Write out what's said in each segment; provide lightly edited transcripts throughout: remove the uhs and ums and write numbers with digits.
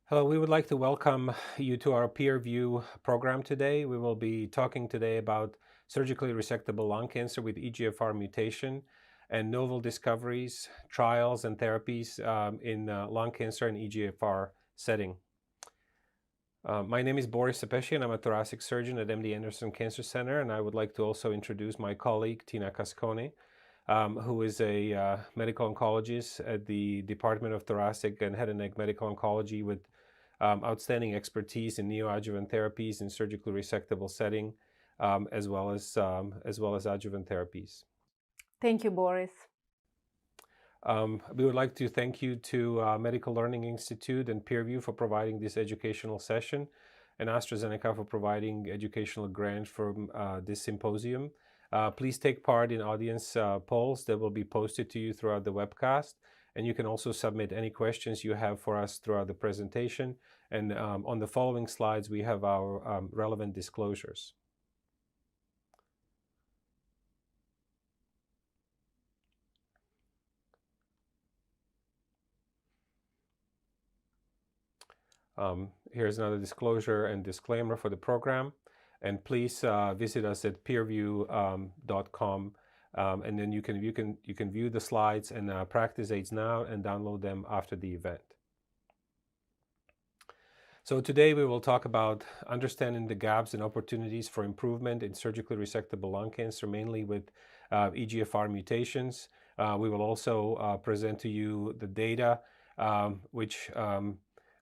Hello, we would like to welcome you to our peer review program today. We will be talking today about surgically resectable lung cancer with EGFR mutation and novel discoveries, trials, and therapies in lung cancer and EGFR setting. My name is Boris Sepesi, and I'm a thoracic surgeon at MD Anderson Cancer Center, and I would like to also introduce my colleague, Tina Cascone, who is a medical oncologist at the Department of Thoracic and Head and Neck Medical Oncology with outstanding expertise in neoadjuvant therapies in surgically resectable setting, as well as adjuvant therapies. Thank you, Boris. We would like to thank you to Medical Learning Institute and PeerView for providing this educational session, and AstraZeneca for providing educational grant for this symposium. Please take part in audience polls that will be posted to you throughout the webcast. And you can also submit any questions you have for us throughout the presentation. And on the following slides, we have our relevant disclosures. Here's another disclosure and disclaimer for the program. And please visit us at peerview.com. And then you can view the slides and practice aids now and download them after the event. So today we will talk about understanding the gaps and opportunities for improvement in surgically resectable lung cancer, mainly with EGFR mutations. We will also present to you the data which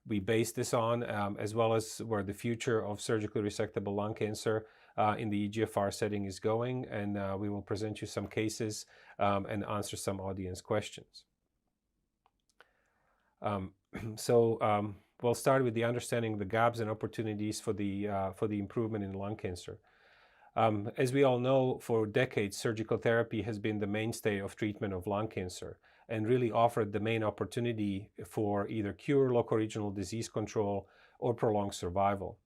we base this on, as well as where the future of surgically resectable lung cancer in the EGFR setting is going, and we will present you some cases and answer some audience questions. We'll start with the understanding the gaps and opportunities for the improvement in lung cancer. As we all know, for decades, surgical therapy has been the mainstay of treatment of lung cancer and really offered the main opportunity for either cure, local regional disease control, or prolonged survival.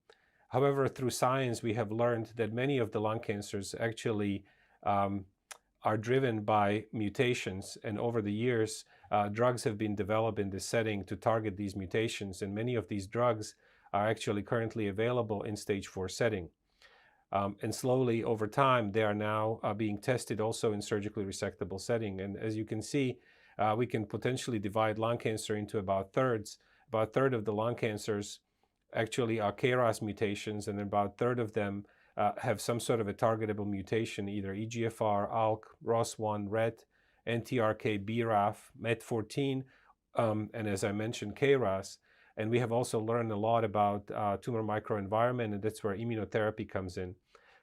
However, through science, we have learned that many of the lung cancers actually are driven by mutations, and over the years, drugs have been developed in this setting to target these mutations, and many of these drugs are actually currently available in stage 4 setting. And slowly, over time, they are now being tested also in surgically resectable setting. And as you can see, we can potentially divide lung cancer into about thirds. About a third of the lung cancers actually are KRAS mutations, and about a third of them have some sort of a targetable mutation, either EGFR, ALK, ROS1, RET, NTRK, BRAF, MET14, and as I mentioned, KRAS. And we have also learned a lot about tumor microenvironment, and that's where immunotherapy comes in.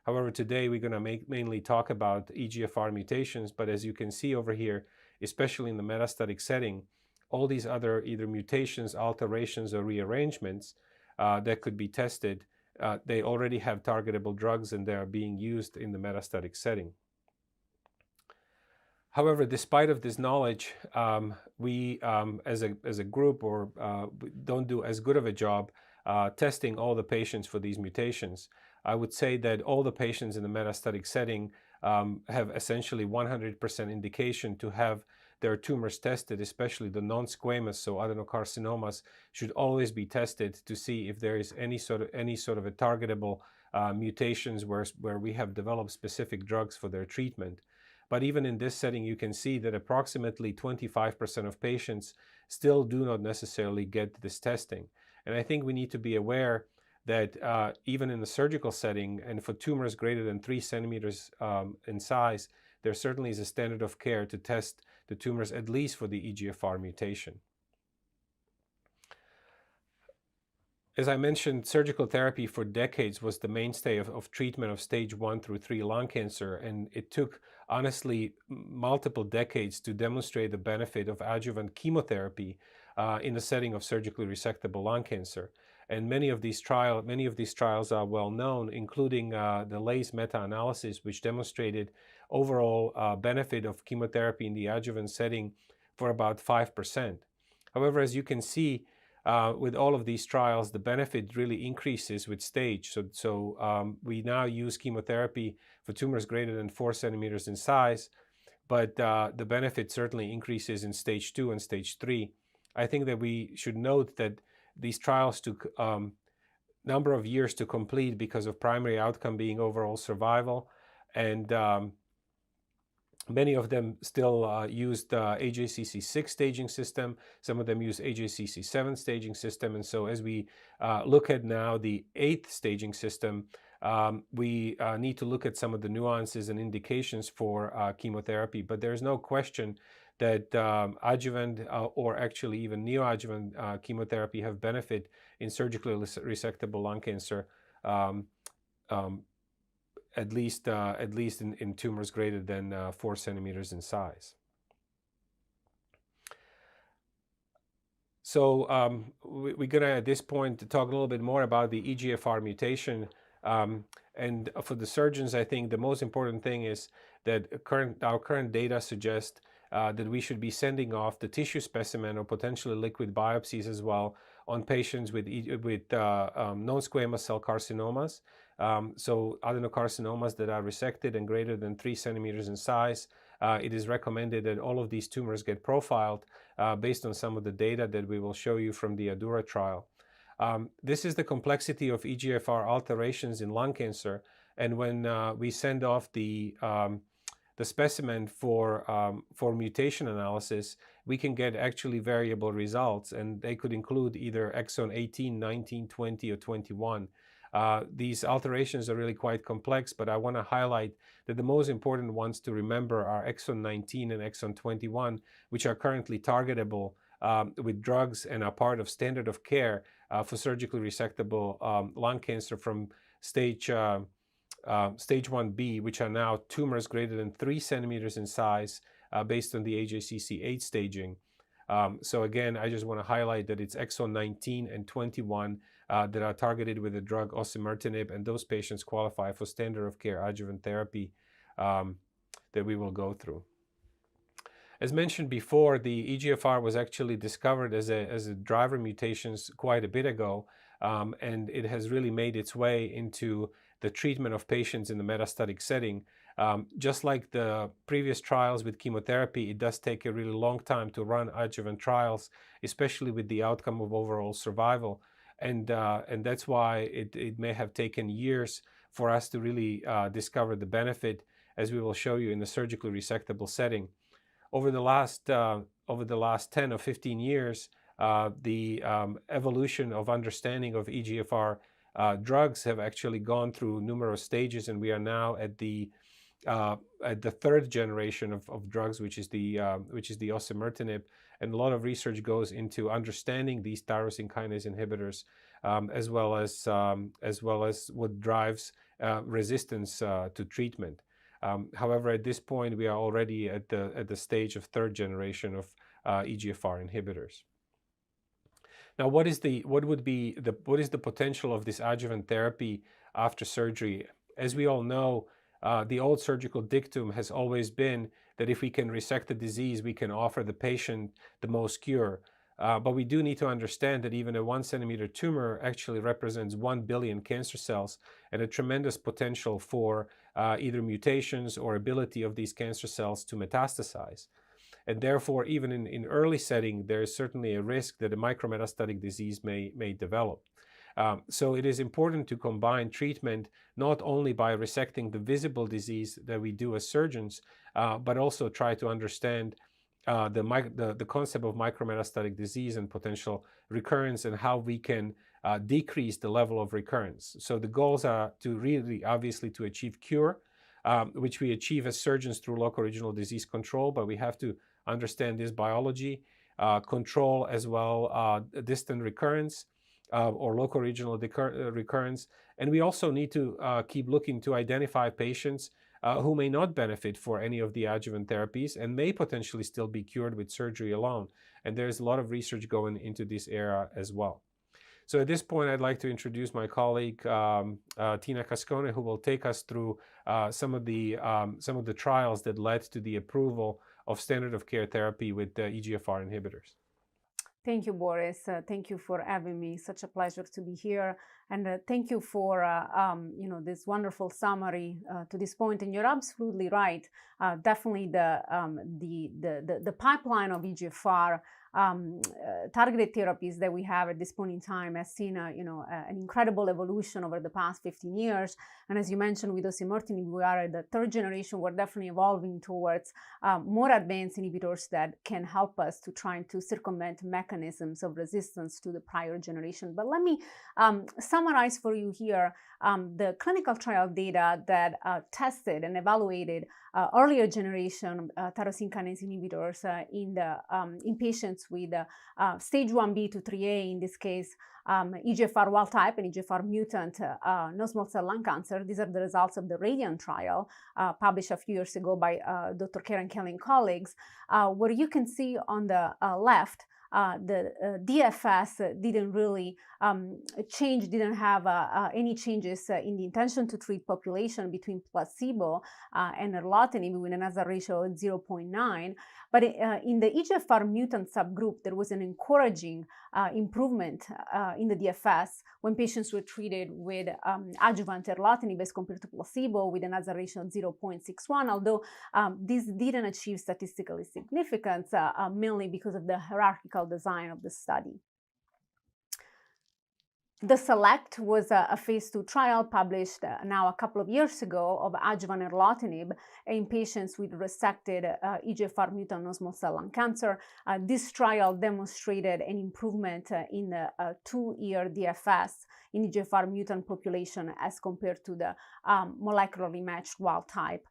However, today we're going to mainly talk about EGFR mutations, but as you can see over here, especially in the metastatic setting, all these other either mutations, alterations, or rearrangements that could be tested, they already have targetable drugs and they are being used in the metastatic setting. However, despite of this knowledge, we as a group don't do as good of a job testing all the patients for these mutations. I would say that all the patients in the metastatic setting have essentially 100% indication to have their tumors tested, especially the non-squamous, so adenocarcinomas should always be tested to see if there is any sort of a targetable mutations where we have developed specific drugs for their treatment. But even in this setting, you can see that approximately 25% of patients still do not necessarily get this testing. And I think we need to be aware that even in the surgical setting and for tumors greater than 3 centimeters in size, there certainly is a standard of care to test the tumors at least for the EGFR mutation. As I mentioned, surgical therapy for decades was the mainstay of treatment of stage 1 through 3 lung cancer, and it took, honestly, multiple decades to demonstrate the benefit of adjuvant chemotherapy in the setting of surgically resectable lung cancer. And many of these trials are well known, including the LACE meta-analysis, which demonstrated overall benefit of chemotherapy in the adjuvant setting for about 5%. However, as you can see, with all of these trials, the benefit really increases with stage. So we now use chemotherapy for tumors greater than 4 centimeters in size, but the benefit certainly increases in stage 2 and stage 3. I think that we should note that these trials took number of years to complete because of primary outcome being overall survival, and many of them still used AJCC6 staging system. Some of them use AJCC7 staging system. And so as we look at now the 8th staging system, we need to look at some of the nuances and indications for chemotherapy. But there's no question that adjuvant or actually even neoadjuvant chemotherapy have benefit in surgically resectable lung cancer, at least in tumors greater than 4 centimeters in size. So we're gonna at this point talk a little bit more about the EGFR mutation. And for the surgeons, I think the most important thing is that our current data suggest that we should be sending off the tissue specimen or potentially liquid biopsies as well on patients with non-squamous cell carcinomas. So adenocarcinomas that are resected and greater than 3 centimeters in size. It is recommended that all of these tumors get profiled based on some of the data that we will show you from the Adora trial. This is the complexity of EGFR alterations in lung cancer, and when we send off the specimen for mutation analysis, we can get actually variable results, and they could include either exon 18, 19, 20, or 21. These alterations are really quite complex, but I want to highlight that the most important ones to remember are exon 19 and exon 21, which are currently targetable with drugs and are part of standard of care for surgically resectable lung cancer from stage 1B, which are now tumors greater than 3 centimeters in size based on the AJCC8 staging. So again, I just want to highlight that it's exon 19 and 21 that are targeted with the drug osimertinib, and those patients qualify for standard of care adjuvant therapy that we will go through. As mentioned before, the EGFR was actually discovered as a driver mutations quite a bit ago, and it has really made its way into the treatment of patients in the metastatic setting. Just like the previous trials with chemotherapy, it does take a really long time to run adjuvant trials, especially with the outcome of overall survival. And that's why it may have taken years for us to really discover the benefit, as we will show you in the surgically resectable setting. Over the last 10 or 15 years, the evolution of understanding of EGFR drugs have actually gone through numerous stages, and we are now at the 3rd generation of drugs, which is the osimertinib, and a lot of research goes into understanding these tyrosine kinase inhibitors, as well as what drives resistance to treatment. However, at this point, we are already at the stage of 3rd generation of EGFR inhibitors. Now, what is the potential of this adjuvant therapy after surgery? As we all know, the old surgical dictum has always been that if we can resect the disease, we can offer the patient the most cure. But we do need to understand that even a 1 centimeter tumor actually represents 1 billion cancer cells and a tremendous potential for either mutations or ability of these cancer cells to metastasize. And therefore, even in early setting, there is certainly a risk that a micrometastatic disease may develop. So it is important to combine treatment not only by resecting the visible disease that we do as surgeons, but also try to understand the concept of micrometastatic disease and potential recurrence and how we can decrease the level of recurrence. So the goals are to really obviously to achieve cure, which we achieve as surgeons through local regional disease control, but we have to understand this biology, control as well distant recurrence or local regional recurrence. And we also need to keep looking to identify patients who may not benefit for any of the adjuvant therapies and may potentially still be cured with surgery alone. And there's a lot of research going into this area as well. So at this point, I'd like to introduce my colleague, Tina Cascone, who will take us through some of the trials that led to the approval of standard of care therapy with the EGFR inhibitors. Thank you, Boris. Thank you for having me. Such a pleasure to be here, and thank you for this wonderful summary to this point. And you're absolutely right. Definitely, the pipeline of EGFR targeted therapies that we have at this point in time has seen an incredible evolution over the past 15 years. And as you mentioned, with osimertinib, we are at the third generation. We're definitely evolving towards more advanced inhibitors that can help us to try to circumvent mechanisms of resistance to the prior generation. But let me summarize for you here the clinical trial data that tested and evaluated earlier generation tyrosine kinase inhibitors in patients with stage 1B to 3A, in this case, EGFR wild type and EGFR mutant non-small cell lung cancer. These are the results of the RADIANT trial published a few years ago by Dr. Karen Kelly and colleagues, where you can see on the left the DFS didn't really change, didn't have any changes in the intention to treat population between placebo and erlotinib with an hazard ratio of 0.9. But in the EGFR mutant subgroup, there was an encouraging improvement in the DFS when patients were treated with adjuvant erlotinib as compared to placebo with an hazard ratio of 0.61, although this didn't achieve statistical significance, mainly because of the hierarchical design of the study. The SELECT was a phase 2 trial published now a couple of years ago of adjuvant erlotinib in patients with resected EGFR mutant non-small cell lung cancer. This trial demonstrated an improvement in the 2-year DFS in EGFR mutant population as compared to the molecularly matched wild type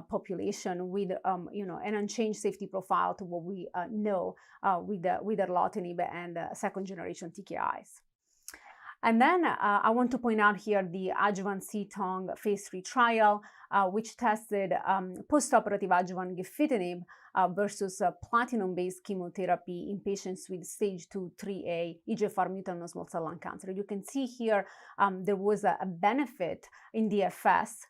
population with an unchanged safety profile to what we know with erlotinib and second generation TKIs. And then I want to point out here the adjuvant CTONG phase 3 trial, which tested postoperative adjuvant gefitinib versus platinum-based chemotherapy in patients with stage 2-3A EGFR mutant non-small cell lung cancer. You can see here there was a benefit in DFS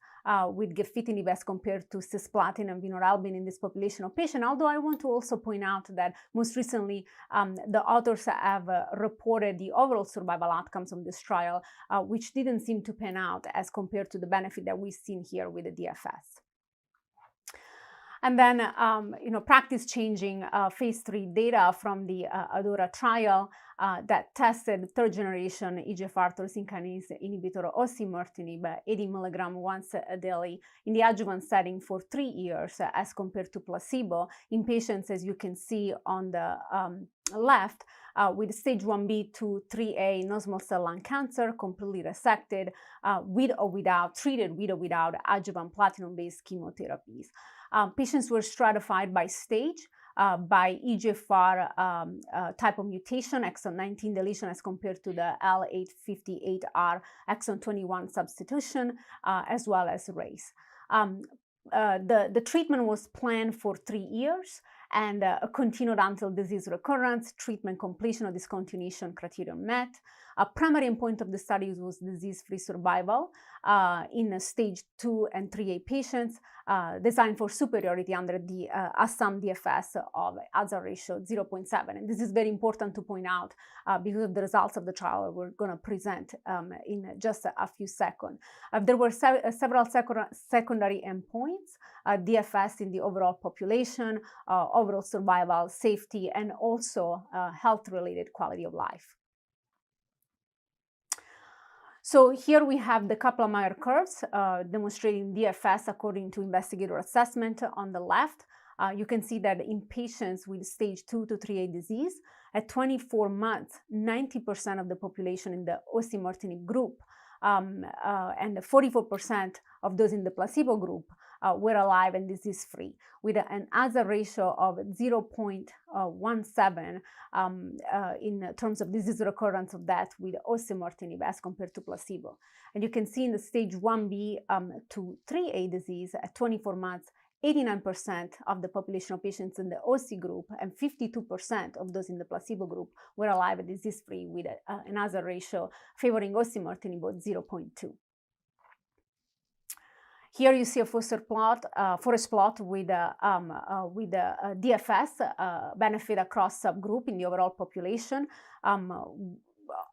with gefitinib as compared to cisplatin and vinorelbine in this population of patients. Although I want to also point out that most recently the authors have reported the overall survival outcomes of this trial, which didn't seem to pan out as compared to the benefit that we've seen here with the DFS. And then, practice-changing phase 3 data from the Adora trial that tested third-generation EGFR tyrosine kinase inhibitor osimertinib 80 milligram once daily in the adjuvant setting for 3 years as compared to placebo in patients, as you can see on the left, with stage 1B to 3A non-small cell lung cancer, completely resected, treated with or without adjuvant platinum-based chemotherapies. Patients were stratified by stage, by EGFR type of mutation, exon 19 deletion as compared to the L858R exon 21 substitution, as well as race. The treatment was planned for 3 years and continued until disease recurrence, treatment completion or discontinuation criterion met. A primary endpoint of the study was disease-free survival in stage 2 and 3A patients, designed for superiority under the Assam DFS of hazard ratio 0.7. And this is very important to point out because of the results of the trial we're going to present in just a few seconds. There were several secondary endpoints, DFS in the overall population, overall survival, safety, and also health-related quality of life. So here we have the Kaplan-Meier curves demonstrating DFS according to investigator assessment on the left. You can see that in patients with stage 2 to 3A disease, at 24 months, 90% of the population in the osimertinib group and 44% of those in the placebo group were alive and disease-free, with an hazard ratio of 0.17 in terms of disease recurrence of death with osimertinib as compared to placebo. And you can see in the stage 1B to 3A disease at 24 months, 89% of the population of patients in the OC group and 52% of those in the placebo group were alive and disease-free with an hazard ratio favoring osimertinib of 0.2. Here you see a forest plot with the DFS benefit across subgroup in the overall population.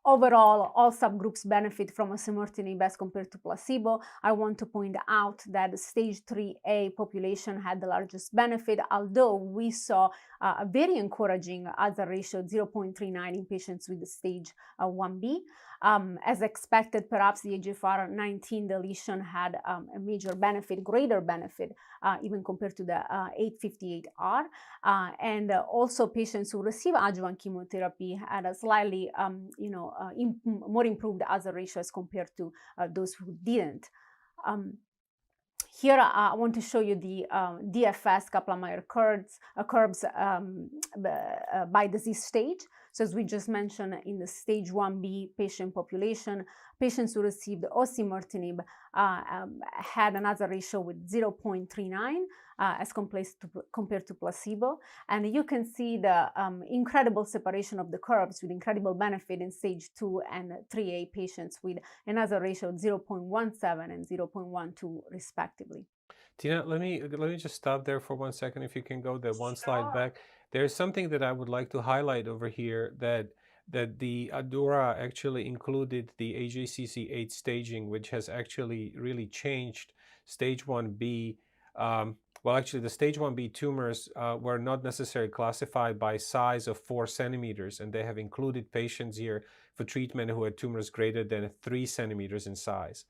Overall, all subgroups benefit from osimertinib as compared to placebo. I want to point out that the stage 3A population had the largest benefit, although we saw a very encouraging hazard ratio 0.39 in patients with the stage 1B. As expected, perhaps the EGFR-19 deletion had a major benefit, greater benefit, even compared to the 858R. And also patients who receive adjuvant chemotherapy had a slightly, more improved hazard ratio as compared to those who didn't. Here I want to show you the DFS Kaplan-Meier curves by disease stage. So as we just mentioned, in the stage 1B patient population, patients who received osimertinib had an hazard ratio with 0.39 as compared to placebo. And you can see the incredible separation of the curves with incredible benefit in stage 2 and 3A patients with an hazard ratio of 0.17 and 0.12 respectively. Tina, let me just stop there for 1 second. If you can go the one slide back. There's something that I would like to highlight over here, that the Adora actually included the AJCC8 staging, which has actually really changed stage 1B. Well, actually, the stage 1B tumors were not necessarily classified by size of 4 centimeters, and they have included patients here for treatment who had tumors greater than 3 centimeters in size.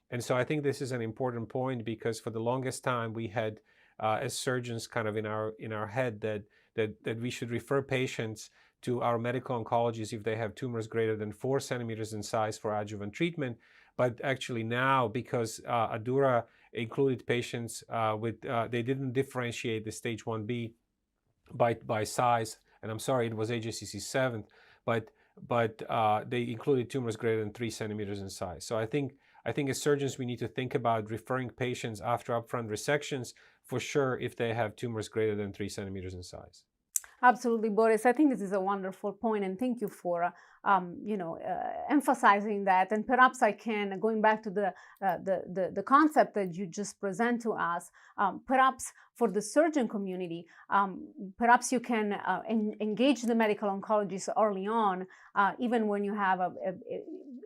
And so I think this is an important point, because for the longest time we had, as surgeons, kind of in our head that we should refer patients to our medical oncologists if they have tumors greater than 4 centimeters in size for adjuvant treatment. But actually now, because Adora included patients they didn't differentiate the stage 1B by size, and I'm sorry, it was AJCC 7, but they included tumors greater than 3 centimeters in size. So I think as surgeons, we need to think about referring patients after upfront resections for sure if they have tumors greater than 3 centimeters in size. Absolutely, Boris. I think this is a wonderful point, and thank you for emphasizing that. And perhaps I can, going back to the concept that you just present to us, perhaps for the surgeon community, perhaps you can engage the medical oncologist early on, even when you have a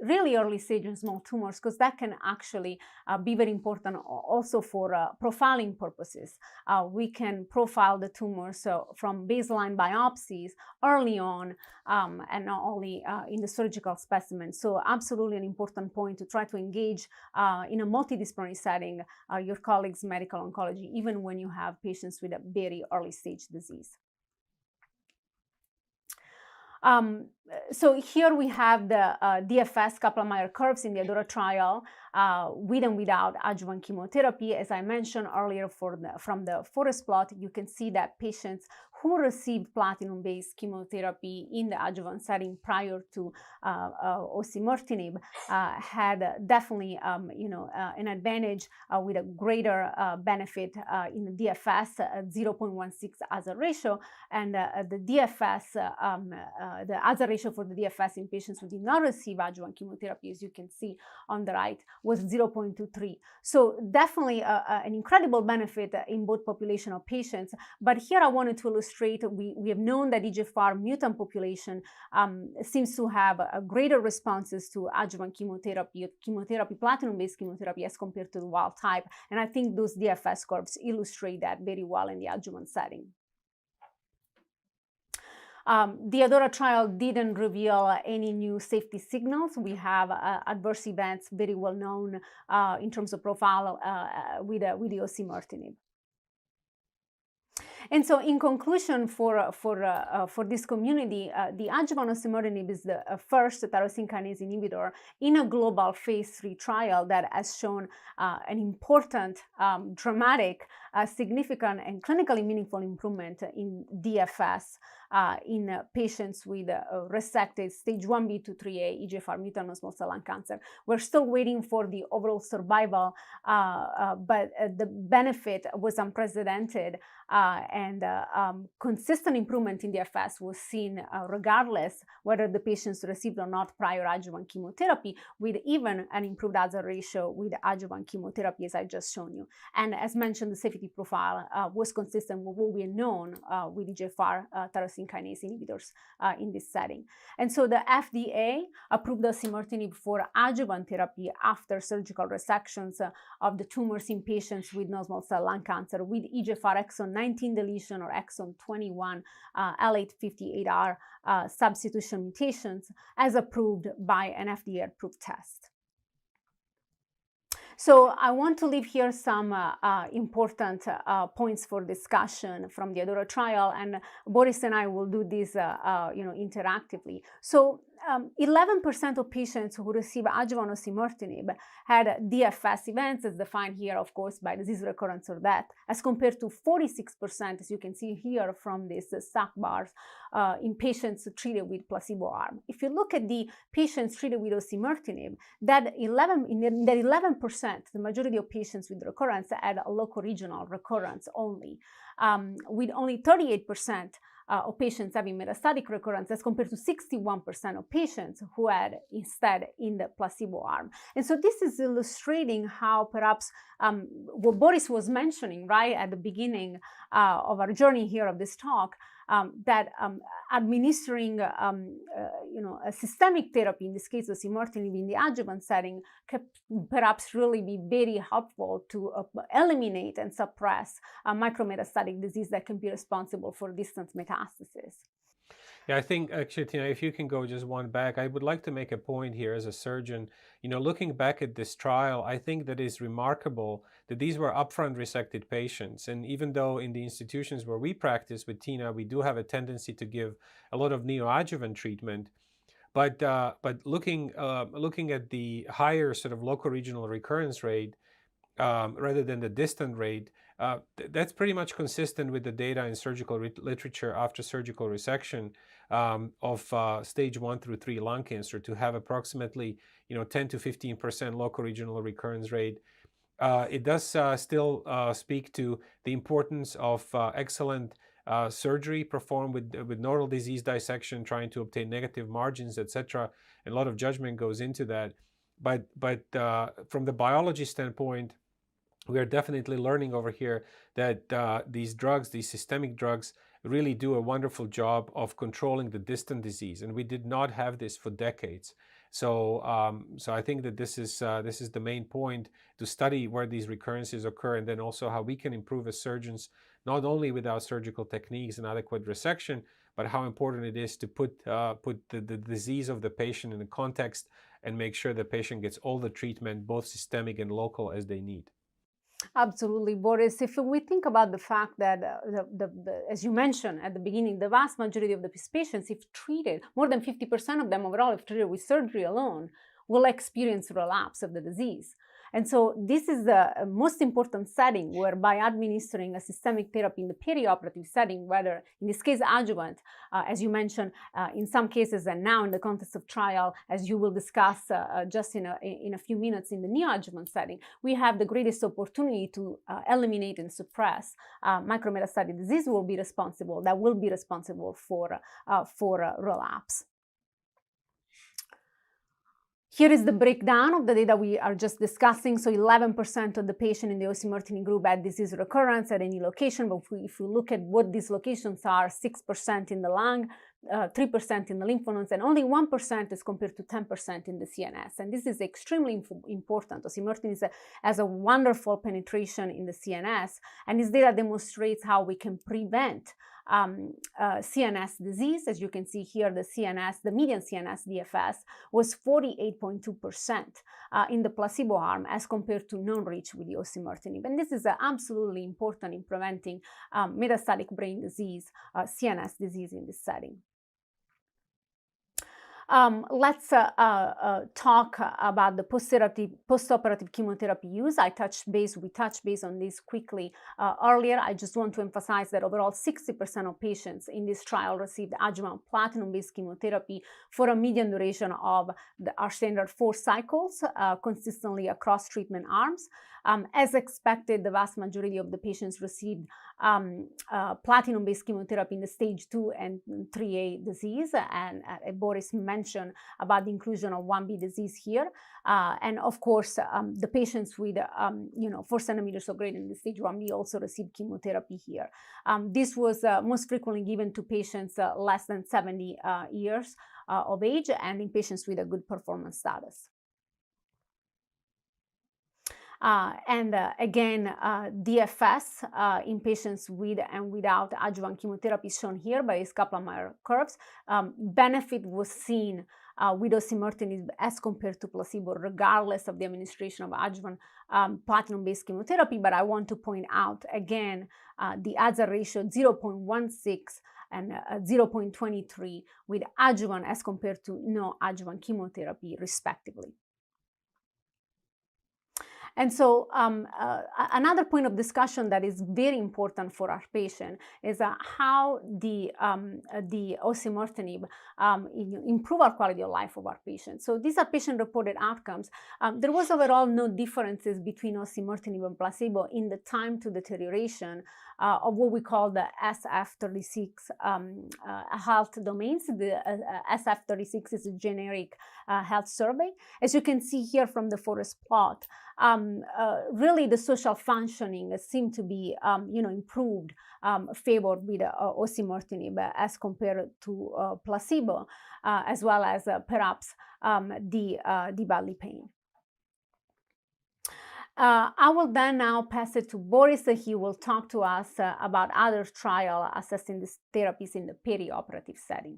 really early stage and small tumors, because that can actually be very important also for profiling purposes. We can profile the tumors from baseline biopsies early on, and not only in the surgical specimen. So absolutely an important point to try to engage in a multidisciplinary setting your colleagues' medical oncology, even when you have patients with a very early stage disease. So here we have the DFS Kaplan-Meier curves in the Adora trial with and without adjuvant chemotherapy. As I mentioned earlier, from the forest plot, you can see that patients who received platinum-based chemotherapy in the adjuvant setting prior to osimertinib had definitely an advantage with a greater benefit in the DFS, 0.16 hazard ratio, and the DFS, the hazard ratio for the DFS in patients who did not receive adjuvant chemotherapy, as you can see on the right, was 0.23. So definitely an incredible benefit in both population of patients. But here I wanted to illustrate, we have known that EGFR mutant population seems to have greater responses to adjuvant chemotherapy, platinum-based chemotherapy, as compared to the wild type. And I think those DFS curves illustrate that very well in the adjuvant setting. The Adora trial didn't reveal any new safety signals. We have adverse events very well known in terms of profile with the osimertinib. And so, in conclusion, for this community, the adjuvant osimertinib is the first tyrosine kinase inhibitor in a global phase 3 trial that has shown an important, dramatic, significant, and clinically meaningful improvement in DFS in patients with resected stage 1B to 3A EGFR mutant non-small cell lung cancer. We're still waiting for the overall survival, but the benefit was unprecedented, and consistent improvement in DFS was seen regardless whether the patients received or not prior adjuvant chemotherapy, with even an improved hazard ratio with adjuvant chemotherapy, as I just shown you. And as mentioned, the safety profile was consistent with what we had known with EGFR tyrosine kinase inhibitors in this setting. And so the FDA approved osimertinib for adjuvant therapy after surgical resections of the tumors in patients with non-small cell lung cancer with EGFR exon 19 deletion or exon 21 L858R substitution mutations, as approved by an FDA-approved test. So I want to leave here some important points for discussion from the Adora trial, and Boris and I will do this interactively. So 11% of patients who receive adjuvant osimertinib had DFS events, as defined here, of course, by disease recurrence or death, as compared to 46%, as you can see here from these stack bars, in patients treated with placebo arm. If you look at the patients treated with osimertinib, that 11%, the majority of patients with recurrence had a local regional recurrence only, with only 38% of patients having metastatic recurrence, as compared to 61% of patients who had instead in the placebo arm. And so this is illustrating how perhaps what Boris was mentioning right at the beginning of our journey here of this talk, that administering a systemic therapy, in this case osimertinib in the adjuvant setting, could perhaps really be very helpful to eliminate and suppress micrometastatic disease that can be responsible for distant metastasis. Yeah, I think actually, Tina, if you can go just one back, I would like to make a point here as a surgeon. Looking back at this trial, I think that is remarkable that these were upfront resected patients. And even though in the institutions where we practice with Tina, we do have a tendency to give a lot of neoadjuvant treatment, but looking at the higher sort of local regional recurrence rate rather than the distant rate, that's pretty much consistent with the data in surgical literature after surgical resection of stage 1 through 3 lung cancer, to have approximately 10 to 15% local regional recurrence rate. It does still speak to the importance of excellent surgery performed with nodal disease dissection, trying to obtain negative margins, etc. And a lot of judgment goes into that. But from the biology standpoint, we are definitely learning over here that these drugs, these systemic drugs, really do a wonderful job of controlling the distant disease, and we did not have this for decades. So I think that this is the main point, to study where these recurrences occur, and then also how we can improve as surgeons, not only with our surgical techniques and adequate resection, but how important it is to put the disease of the patient in the context and make sure the patient gets all the treatment, both systemic and local, as they need. Absolutely, Boris. If we think about the fact that, as you mentioned at the beginning, the vast majority of these patients, if treated, more than 50% of them overall, if treated with surgery alone, will experience relapse of the disease. And so this is the most important setting, where by administering a systemic therapy in the perioperative setting, whether in this case adjuvant, as you mentioned, in some cases, and now in the context of trial, as you will discuss just in a few minutes in the neoadjuvant setting, we have the greatest opportunity to eliminate and suppress micrometastatic disease that will be responsible for relapse. Here is the breakdown of the data we are just discussing. So 11% of the patients in the osimertinib group had disease recurrence at any location. But if we look at what these locations are, 6% in the lung, 3% in the lymph nodes, and only 1% is compared to 10% in the CNS. And this is extremely important. Osimertinib has a wonderful penetration in the CNS, and this data demonstrates how we can prevent CNS disease. As you can see here, the median CNS DFS was 48.2% in the placebo arm, as compared to non-reach with the osimertinib. And this is absolutely important in preventing metastatic brain disease, CNS disease in this setting. Let's talk about the postoperative chemotherapy use. We touched base on this quickly earlier. I just want to emphasize that overall 60% of patients in this trial received adjuvant platinum-based chemotherapy for a median duration of our standard 4 cycles, consistently across treatment arms. As expected, the vast majority of the patients received platinum-based chemotherapy in the stage 2 and 3A disease, and Boris mentioned about the inclusion of 1B disease here. And of course, the patients with 4 centimeters or greater in the stage 1B also received chemotherapy here. This was most frequently given to patients less than 70 years of age and in patients with a good performance status. Again, DFS in patients with and without adjuvant chemotherapy is shown here by these Kaplan-Meier curves. Benefit was seen with osimertinib as compared to placebo, regardless of the administration of adjuvant platinum-based chemotherapy. But I want to point out again the hazard ratio 0.16 and 0.23 with adjuvant as compared to no adjuvant chemotherapy, respectively. And so another point of discussion that is very important for our patient is how the osimertinib improve our quality of life of our patients. So these are patient-reported outcomes. There was overall no differences between osimertinib and placebo in the time to deterioration of what we call the SF-36 health domains. The SF-36 is a generic health survey. As you can see here from the forest plot, really the social functioning seemed to be improved, favored with osimertinib as compared to placebo, as well as perhaps the bodily pain. I will then now pass it to Boris. He will talk to us about other trial assessing these therapies in the perioperative setting.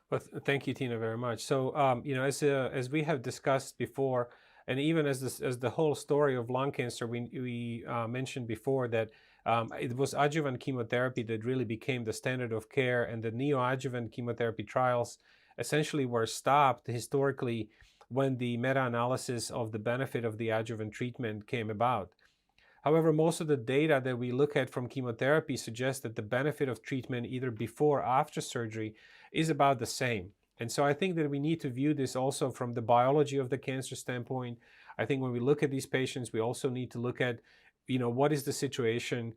Well, thank you, Tina, very much. So, as we have discussed before, and even as the whole story of lung cancer, we mentioned before that it was adjuvant chemotherapy that really became the standard of care, and the neoadjuvant chemotherapy trials essentially were stopped historically when the meta-analysis of the benefit of the adjuvant treatment came about. However, most of the data that we look at from chemotherapy suggests that the benefit of treatment either before or after surgery is about the same. And so I think that we need to view this also from the biology of the cancer standpoint. I think when we look at these patients, we also need to look at, what is the situation,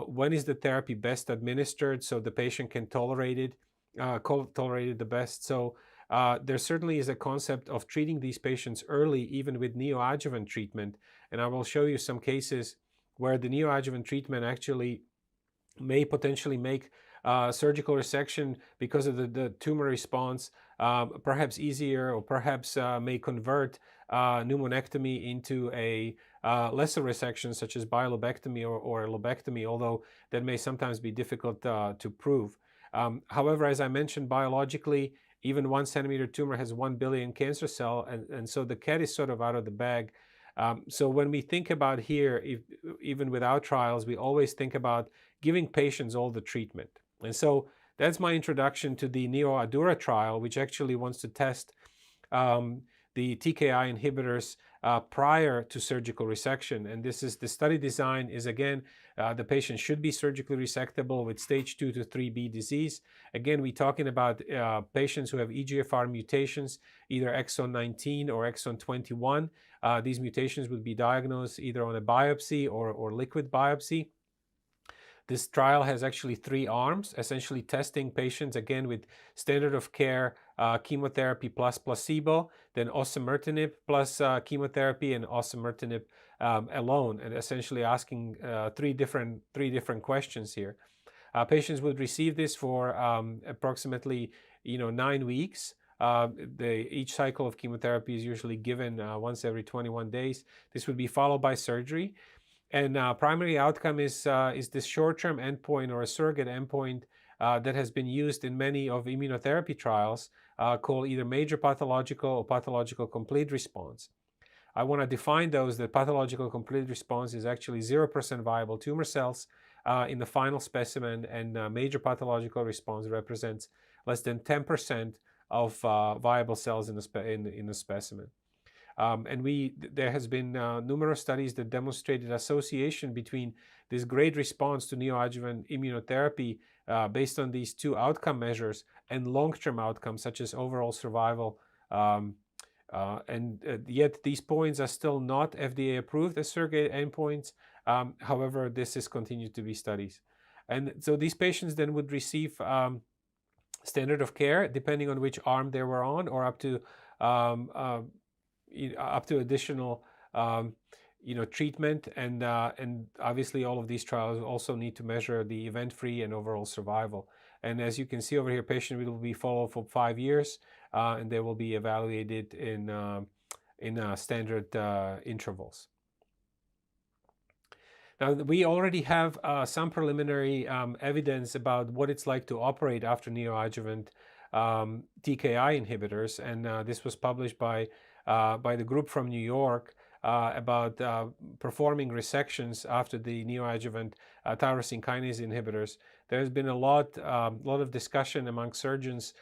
when is the therapy best administered so the patient can tolerate it the best. So there certainly is a concept of treating these patients early, even with neoadjuvant treatment. And I will show you some cases where the neoadjuvant treatment actually may potentially make surgical resection because of the tumor response perhaps easier, or perhaps may convert pneumonectomy into a lesser resection, such as bilobectomy or lobectomy, although that may sometimes be difficult to prove. However, as I mentioned, biologically, even 1 centimeter tumor has 1 billion cancer cell, and so the cat is sort of out of the bag. So when we think about here, even without trials, we always think about giving patients all the treatment. And so that's my introduction to the Adora trial, which actually wants to test the TKI inhibitors prior to surgical resection. And the study design is, again, the patient should be surgically resectable with stage 2 to 3B disease. Again, we're talking about patients who have EGFR mutations, either exon 19 or exon 21. These mutations would be diagnosed either on a biopsy or liquid biopsy. This trial has actually 3 arms, essentially testing patients, again, with standard of care chemotherapy plus placebo, then osimertinib plus chemotherapy, and osimertinib alone, and essentially asking three different questions here. Patients would receive this for approximately 9 weeks. Each cycle of chemotherapy is usually given once every 21 days. This would be followed by surgery. And primary outcome is this short-term endpoint or a surrogate endpoint that has been used in many of immunotherapy trials called either major pathological or pathological complete response. I want to define those. That pathological complete response is actually 0% viable tumor cells in the final specimen, and major pathological response represents less than 10% of viable cells in the specimen. And there has been numerous studies that demonstrated association between this great response to neoadjuvant immunotherapy based on these two outcome measures and long-term outcomes such as overall survival. Yet these points are still not FDA approved as surrogate endpoints. However, this is continued to be studied. And so these patients then would receive standard of care depending on which arm they were on, or up to additional treatment, and obviously all of these trials also need to measure the event-free and overall survival. And as you can see over here, patient will be followed for 5 years, and they will be evaluated in standard intervals. Now, we already have some preliminary evidence about what it's like to operate after neoadjuvant TKI inhibitors, and this was published by the group from New York about performing resections after the neoadjuvant tyrosine kinase inhibitors. There has been a lot of discussion among surgeons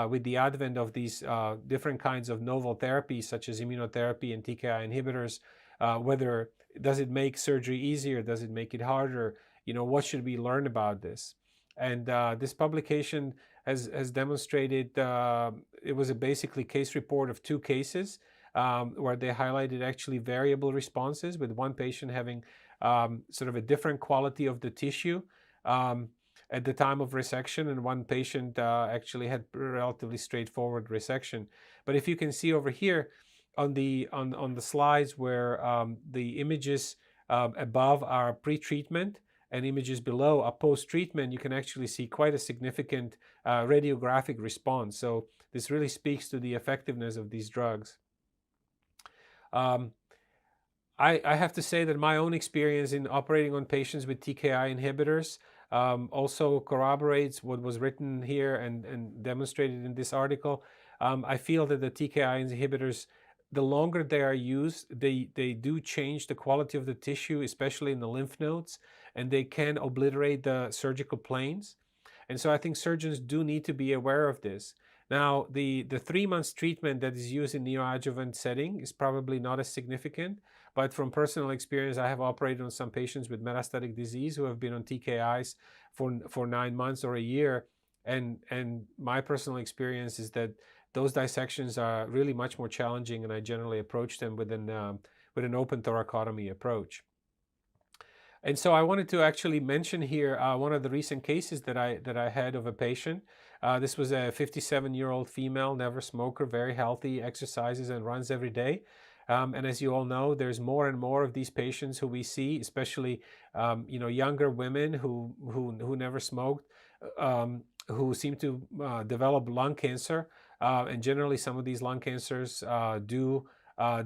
with the advent of these different kinds of novel therapies, such as immunotherapy and TKI inhibitors, whether does it make surgery easier, does it make it harder, what should we learn about this? And this publication has demonstrated, it was a basically case report of 2 cases where they highlighted actually variable responses, with one patient having sort of a different quality of the tissue at the time of resection, and one patient actually had relatively straightforward resection. But if you can see over here on the slides where the images above are pre-treatment and images below are post-treatment, you can actually see quite a significant radiographic response. So this really speaks to the effectiveness of these drugs. I have to say that my own experience in operating on patients with TKI inhibitors also corroborates what was written here and demonstrated in this article. I feel that the TKI inhibitors, the longer they are used, they do change the quality of the tissue, especially in the lymph nodes, and they can obliterate the surgical planes. And so I think surgeons do need to be aware of this. Now, the 3 months treatment that is used in neoadjuvant setting is probably not as significant, but from personal experience, I have operated on some patients with metastatic disease who have been on TKIs for 9 months or a year, and my personal experience is that those dissections are really much more challenging, and I generally approach them with an open thoracotomy approach. And so I wanted to actually mention here one of the recent cases that I had of a patient. This was a 57-year-old female, never smoker, very healthy, exercises and runs every day. And as you all know, there's more and more of these patients who we see, especially younger women who never smoked, who seem to develop lung cancer. And generally, some of these lung cancers do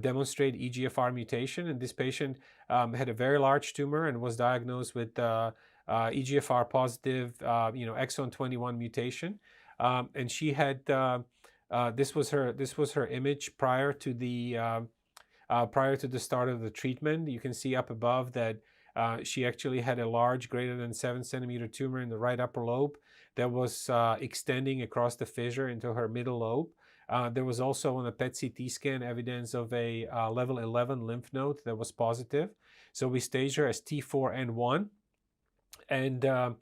demonstrate EGFR mutation. And this patient had a very large tumor and was diagnosed with EGFR positive, exon 21 mutation. And she had this was her image prior to the start of the treatment. You can see up above that she actually had a large, greater than 7-centimeter tumor in the right upper lobe that was extending across the fissure into her middle lobe. There was also on a PET-CT scan evidence of a level 11 lymph node that was positive. So we staged her as T4N1, and her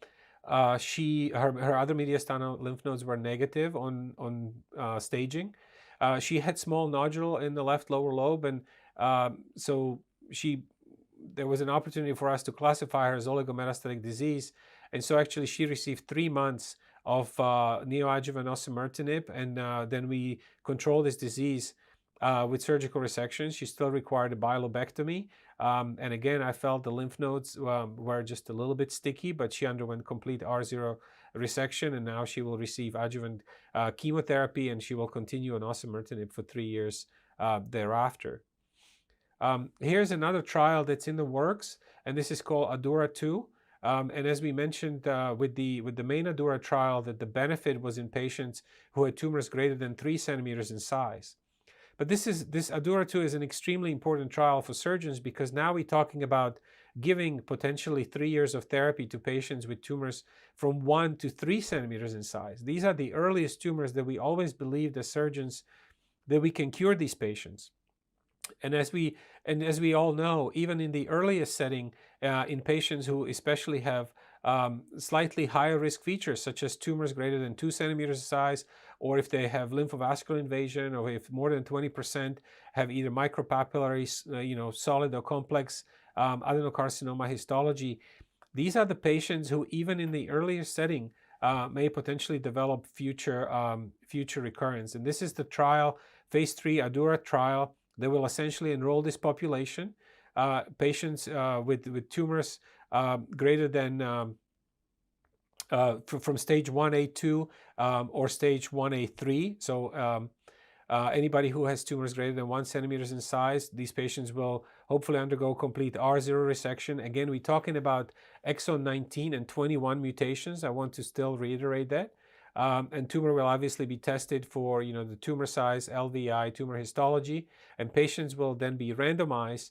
other mediastinal lymph nodes were negative on staging. She had small nodule in the left lower lobe, and so there was an opportunity for us to classify her as oligometastatic disease. And so actually she received 3 months of neoadjuvant osimertinib, and then we controlled this disease with surgical resection. She still required a bilobectomy. And again, I felt the lymph nodes were just a little bit sticky, but she underwent complete R0 resection, and now she will receive adjuvant chemotherapy, and she will continue on osimertinib for 3 years thereafter. Here's another trial that's in the works, and this is called Adora 2. And as we mentioned with the main Adora trial, that the benefit was in patients who had tumors greater than 3 centimeters in size. But this Adora 2 is an extremely important trial for surgeons, because now we're talking about giving potentially 3 years of therapy to patients with tumors from 1 to 3 centimeters in size. These are the earliest tumors that we always believed as surgeons that we can cure these patients. And as we all know, even in the earliest setting, in patients who especially have slightly higher risk features, such as tumors greater than 2 centimeters in size, or if they have lymphovascular invasion, or if more than 20% have either micropapillary, solid or complex adenocarcinoma histology, these are the patients who, even in the earliest setting, may potentially develop future recurrence. And this is the trial, phase 3 Adora trial. They will essentially enroll this population, patients with tumors greater than from stage 1A2 or stage 1A3. So anybody who has tumors greater than 1 centimeters in size, these patients will hopefully undergo complete R0 resection. Again, we're talking about exon 19 and 21 mutations. I want to still reiterate that. And tumor will obviously be tested for, the tumor size, LVI, tumor histology, and patients will then be randomized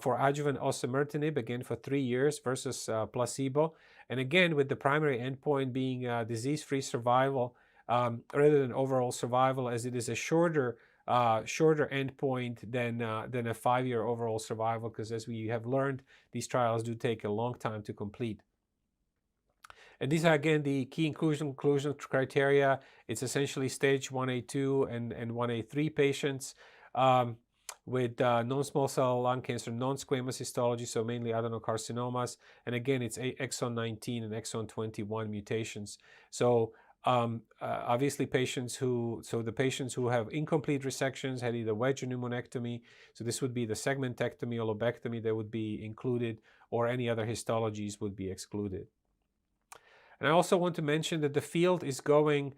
for adjuvant osimertinib, again for 3 years versus placebo. And again, with the primary endpoint being disease-free survival rather than overall survival, as it is a shorter endpoint than a 5-year overall survival, because as we have learned, these trials do take a long time to complete. And these are, again, the key inclusion criteria. It's essentially stage 1A2 and 1A3 patients with non-small cell lung cancer, non-squamous histology, so mainly adenocarcinomas. And again, it's exon 19 and exon 21 mutations. So obviously the patients who have incomplete resections, had either wedge or pneumonectomy, so this would be the segmentectomy or lobectomy that would be included, or any other histologies would be excluded. And I also want to mention that the field is going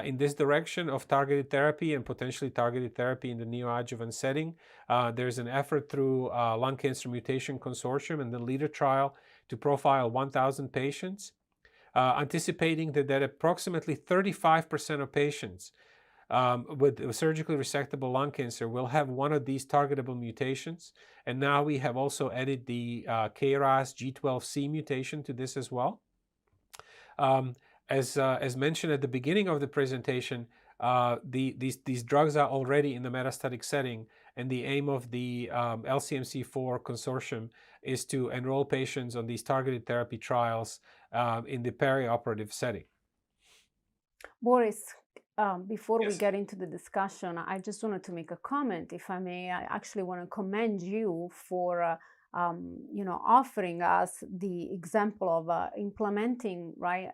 in this direction of targeted therapy and potentially targeted therapy in the neoadjuvant setting. There's an effort through Lung Cancer Mutation Consortium and the LEADER trial to profile 1,000 patients, anticipating that approximately 35% of patients with surgically resectable lung cancer will have one of these targetable mutations. And now we have also added the KRAS G12C mutation to this as well. As mentioned at the beginning of the presentation, these drugs are already in the metastatic setting, and the aim of the LCMC4 consortium is to enroll patients on these targeted therapy trials in the perioperative setting. Boris, before Yes. we get into the discussion, I just wanted to make a comment, if I may. I actually want to commend you for offering us the example of implementing, right,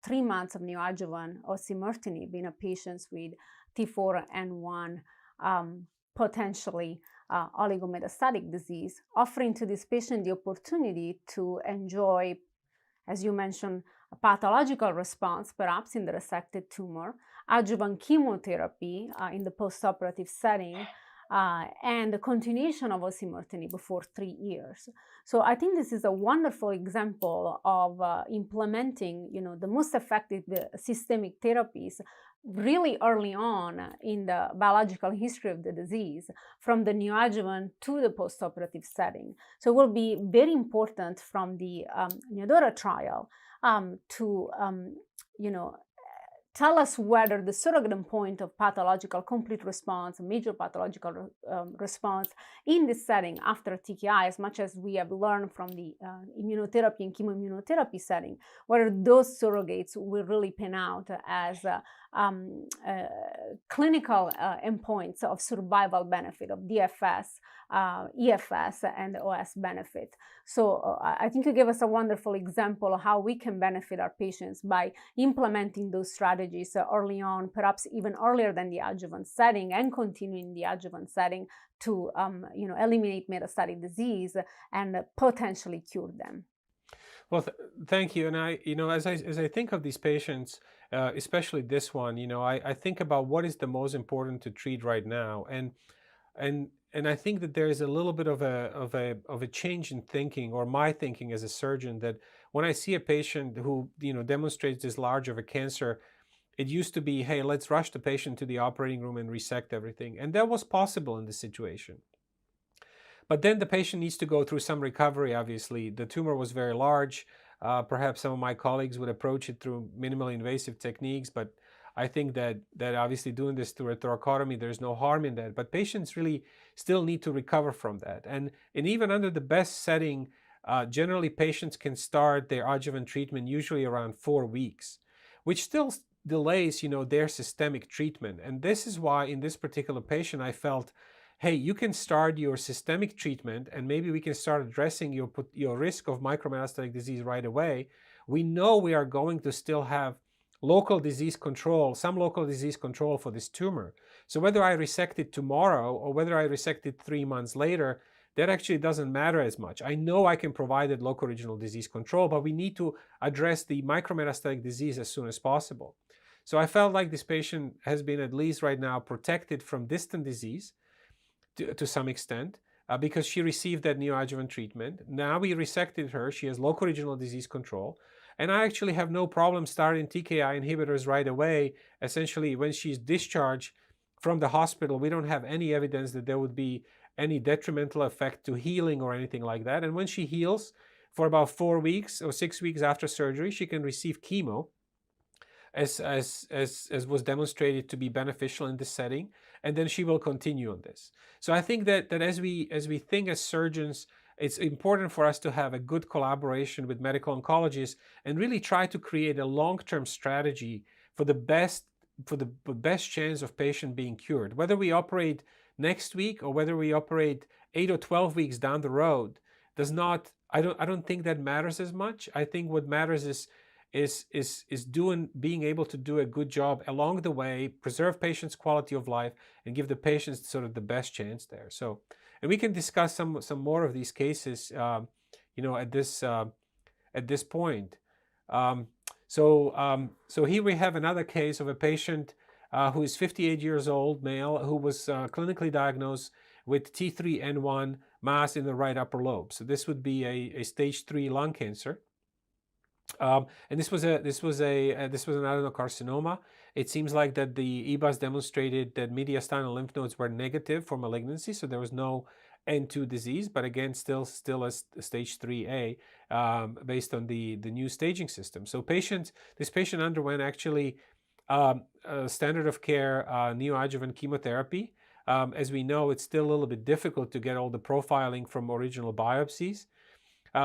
3 months of neoadjuvant osimertinib in a patients with T4N1 potentially oligometastatic disease, offering to this patient the opportunity to enjoy, as you mentioned, a pathological response, perhaps in the resected tumor, adjuvant chemotherapy in the postoperative setting, and the continuation of osimertinib for 3 years. So I think this is a wonderful example of implementing, the most effective systemic therapies really early on in the biological history of the disease, from the neoadjuvant to the postoperative setting. So it will be very important from the Adora trial to, tell us whether the surrogate endpoint of pathological complete response, major pathological response in this setting after TKI, as much as we have learned from the immunotherapy and chemoimmunotherapy setting, whether those surrogates will really pan out as clinical endpoints of survival benefit, of DFS, EFS, and OS benefit. So I think you gave us a wonderful example of how we can benefit our patients by implementing those strategies early on, perhaps even earlier than the adjuvant setting, and continuing the adjuvant setting to eliminate metastatic disease and potentially cure them. Well, thank you. And as I think of these patients, especially this one, I think about what is the most important to treat right now, and I think that there is a little bit of a change in thinking, or my thinking as a surgeon, that when I see a patient who demonstrates this large of a cancer, it used to be, hey, let's rush the patient to the operating room and resect everything, and that was possible in this situation. But then the patient needs to go through some recovery, obviously. The tumor was very large. Perhaps some of my colleagues would approach it through minimally invasive techniques, but I think that obviously doing this through a thoracotomy, there's no harm in that. But patients really still need to recover from that. And even under the best setting, generally patients can start their adjuvant treatment usually around 4 weeks, which still delays, their systemic treatment. And this is why in this particular patient, I felt, hey, you can start your systemic treatment and maybe we can start addressing your risk of micrometastatic disease right away. We know we are going to still have local disease control, some local disease control for this tumor. So whether I resect it tomorrow or whether I resect it 3 months later, that actually doesn't matter as much. I know I can provide that local regional disease control, but we need to address the micrometastatic disease as soon as possible. So I felt like this patient has been at least right now protected from distant disease to some extent, because she received that neoadjuvant treatment. Now we resected her. She has local regional disease control. And I actually have no problem starting TKI inhibitors right away. Essentially, when she's discharged from the hospital, we don't have any evidence that there would be any detrimental effect to healing or anything like that. And when she heals, for about 4 weeks or 6 weeks after surgery, she can receive chemo, as was demonstrated to be beneficial in this setting, and then she will continue on this. So I think that as we think as surgeons, it's important for us to have a good collaboration with medical oncologists and really try to create a long-term strategy for the best chance of patient being cured. Whether we operate next week or whether we operate 8 or 12 weeks down the road does not. I don't think that matters as much. I think what matters is being able to do a good job along the way, preserve patients' quality of life, and give the patients sort of the best chance there. So, and we can discuss some more of these cases, at this point. So here we have another case of a patient who is 58 years old, male, who was clinically diagnosed with T3N1 mass in the right upper lobe. So this would be a stage 3 lung cancer. And this was an adenocarcinoma. It seems like that the EBUS demonstrated that mediastinal lymph nodes were negative for malignancy, so there was no N2 disease, but again, still a stage 3A based on the new staging system. So this patient underwent actually standard of care neoadjuvant chemotherapy. As we know, it's still a little bit difficult to get all the profiling from original biopsies.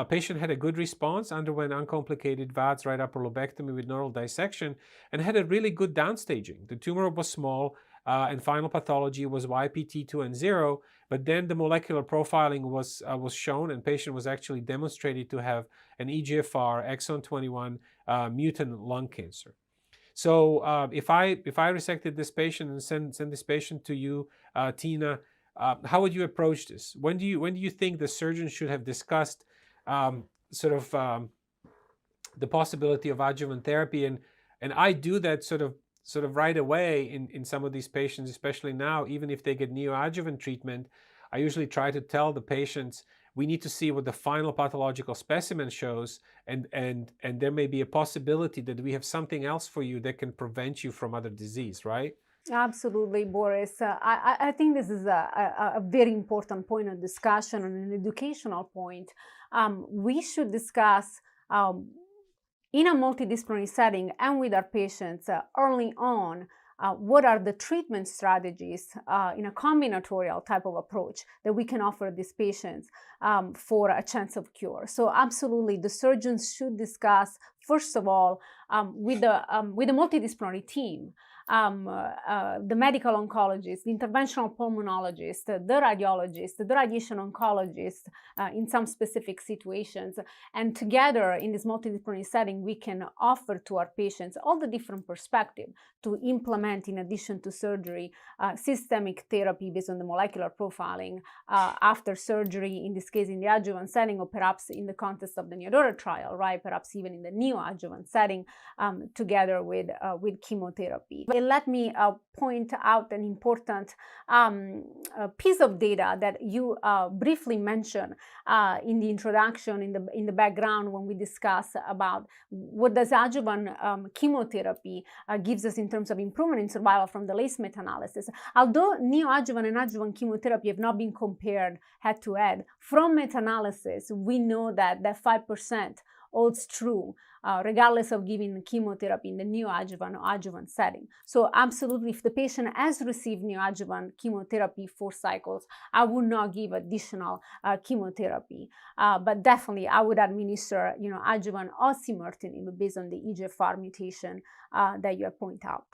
Patient had a good response, underwent uncomplicated VATS right upper lobectomy with nodal dissection, and had a really good downstaging. The tumor was small, and final pathology was YPT2 and 0, but then the molecular profiling was shown, and patient was actually demonstrated to have an EGFR exon 21 mutant lung cancer. So if I resected this patient and send this patient to you, Tina, how would you approach this? When do you think the surgeon should have discussed the possibility of adjuvant therapy? And I do that sort of right away in some of these patients, especially now. Even if they get neoadjuvant treatment, I usually try to tell the patients, we need to see what the final pathological specimen shows, and there may be a possibility that we have something else for you that can prevent you from other disease, right? Absolutely, Boris. I think this is a very important point of discussion and an educational point. We should discuss in a multidisciplinary setting and with our patients early on what are the treatment strategies in a combinatorial type of approach that we can offer these patients for a chance of cure. So absolutely, the surgeons should discuss, first of all, with the multidisciplinary team, the medical oncologist, the interventional pulmonologist, the radiologist, the radiation oncologist in some specific situations. And together in this multidisciplinary setting, we can offer to our patients all the different perspectives to implement, in addition to surgery, systemic therapy based on the molecular profiling after surgery, in this case in the adjuvant setting, or perhaps in the context of the Adora trial, right? Perhaps even in the neoadjuvant setting, together with chemotherapy. let me point out an important piece of data that you briefly mentioned in the introduction, in the background, when we discuss about what does adjuvant chemotherapy gives us in terms of improvement in survival from the LACE meta-analysis. Although neoadjuvant and adjuvant chemotherapy have not been compared head-to-head, from meta-analysis, we know that 5% holds true, regardless of giving chemotherapy in the neoadjuvant or adjuvant setting. So absolutely, if the patient has received neoadjuvant chemotherapy 4 cycles, I would not give additional chemotherapy. But definitely, I would administer, adjuvant osimertinib based on the EGFR mutation that you have pointed out.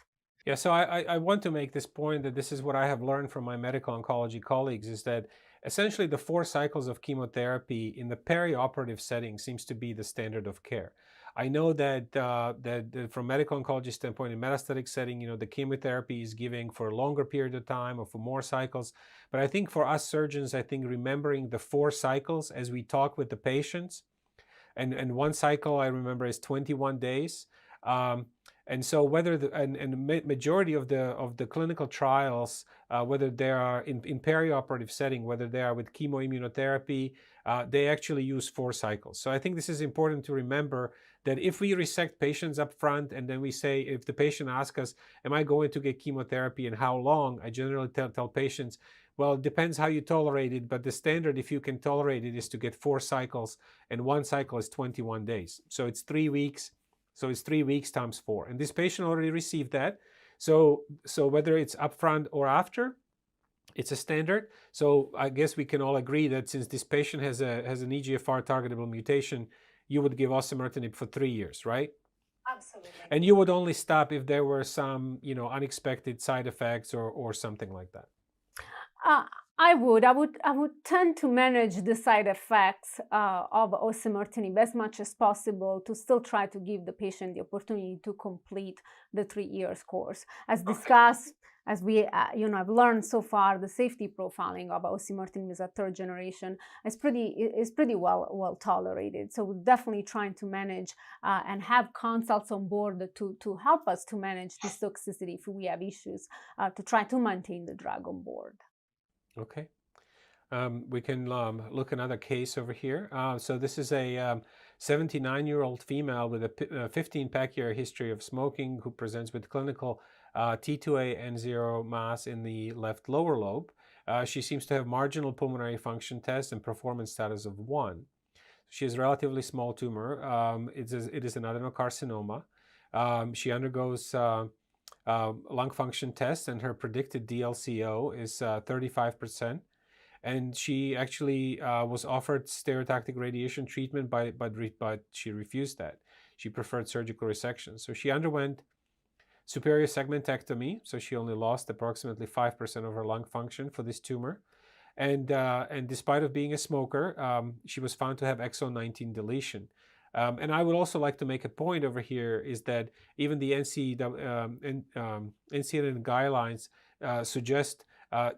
Yeah, so I want to make this point that this is what I have learned from my medical oncology colleagues, is that essentially the 4 cycles of chemotherapy in the perioperative setting seems to be the standard of care. I know that from medical oncology standpoint, in metastatic setting, the chemotherapy is giving for a longer period of time or for more cycles. But I think for us surgeons, I think remembering the 4 cycles as we talk with the patients, and 1 cycle I remember is 21 days. And so whether the majority of the clinical trials, whether they are in perioperative setting, whether they are with chemoimmunotherapy, they actually use 4 cycles. So I think this is important to remember, that if we resect patients up front and then we say, if the patient asks us, am I going to get chemotherapy and how long? I generally tell patients, well, it depends how you tolerate it, but the standard, if you can tolerate it, is to get 4 cycles, and 1 cycle is 21 days. So it's 3 weeks. So it's 3 weeks times 4. And this patient already received that. So whether it's upfront or after, it's a standard. So I guess we can all agree that since this patient has an EGFR-targetable mutation, you would give osimertinib for 3 years, right? Absolutely. And you would only stop if there were some, unexpected side effects or something like that. I would tend to manage the side effects of osimertinib as much as possible, to still try to give the patient the opportunity to complete the 3 years course. As discussed, as we have learned so far, the safety profiling of osimertinib as a 3rd generation is pretty well tolerated. So we're definitely trying to manage and have consults on board to help us to manage this toxicity if we have issues, to try to maintain the drug on board. Okay. We can look another case over here. So this is a 79-year-old female with a 15 pack year history of smoking, who presents with clinical T2A N0 mass in the left lower lobe. She seems to have marginal pulmonary function test and performance status of 1. She has a relatively small tumor. It is an adenocarcinoma. She undergoes lung function test, and her predicted DLCO is 35%. And she actually was offered stereotactic radiation treatment, but she refused that. She preferred surgical resection. So she underwent superior segmentectomy. So she only lost approximately 5% of her lung function for this tumor. And despite of being a smoker, she was found to have exon 19 deletion. And I would also like to make a point over here, is that even the NCCN guidelines suggest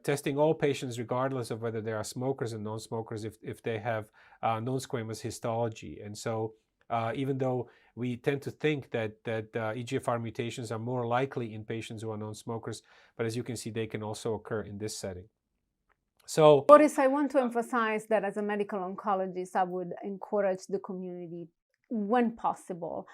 testing all patients regardless of whether they are smokers and non-smokers if they have non-squamous histology. And so even though we tend to think that EGFR mutations are more likely in patients who are non-smokers, but as you can see, they can also occur in this setting. So, Boris, I want to emphasize that as a medical oncologist, I would encourage the community, when possible,